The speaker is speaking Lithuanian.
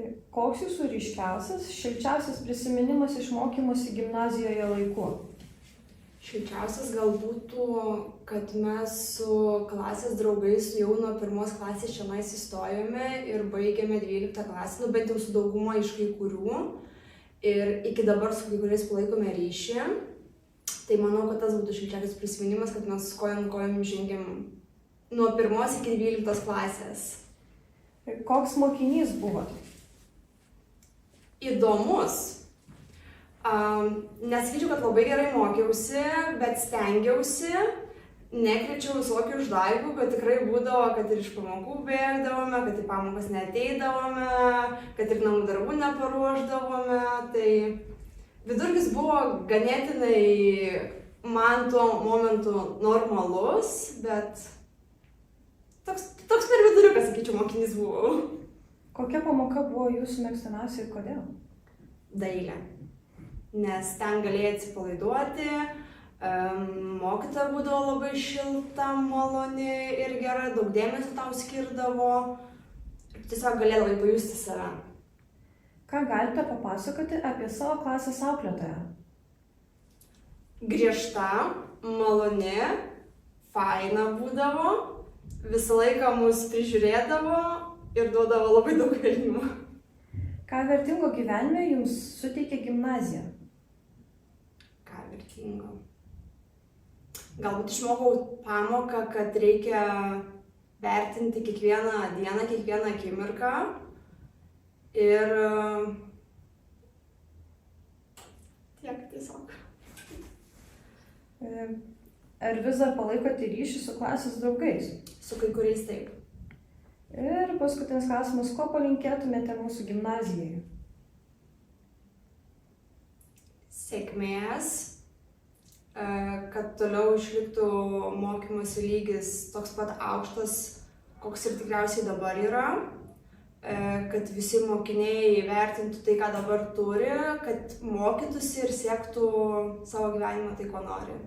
Tai koks jūsų ryškiausias, šilčiausias prisiminimas iš mokymosi gimnazijoje laiku? Šilčiausias gal būtų, kad mes su klasės draugais jau nuo 1 klasės čionais įstojome ir baigėme 12 klasę, bent jau su dauguma iš kai kurių. Ir iki dabar su kai kuriais palaikome ryšį. Tai manau, kad tas būtų šilčiausias prisiminimas, kad mes kojom žengėm nuo 1 iki 12 klasės. Ir koks mokinys buvot? Įdomus. Nesakyčiau, kad labai gerai mokiausi, bet stengiausi, nekrečiau visokių išdaigų, bet tikrai būdavo, kad ir iš pamokų bėgdavome, kad į pamokas neateidavome, kad ir namų darbų neparuošdavome. Tai vidurkis buvo ganėtinai man tuo momentu normalus, bet toks per viduriuką, sakyčiau, mokinys buvau. Kokia pamoka buvo jūsų mėgstamiausia ir kodėl? Dailė. Nes ten galėjai atsipalaiduoti, mokytoja būdavo labai šilta, maloni ir gera, daug dėmesio tau skirdavo ir tiesiog galėdavai pajusti save. Ką galite papasakoti apie savo klasės auklėtoją? Griežta, maloni, faina būdavo, visą laiką mus prižiūrėdavo ir duodavo labai daug velnių. Ką vertingo gyvenime jums suteikė gimnazija? Ką vertingo? Galbūt išmokau pamoką, kad reikia vertinti kiekvieną dieną, kiekvieną akimirką. Ir tiek tiesiog. Ar vis dar palaikote ryšį su klasės draugais? Su kai kuriais taip. Ir paskutinis klausimas, ko palinkėtumėte mūsų gimnazijai? Sėkmės, kad toliau išliktų mokymosi lygis toks pat aukštas, koks ir tikriausiai dabar yra, kad visi mokiniai vertintų tai, ką dabar turi, kad mokytųsi ir siektų savo gyvenimą tai, ko nori.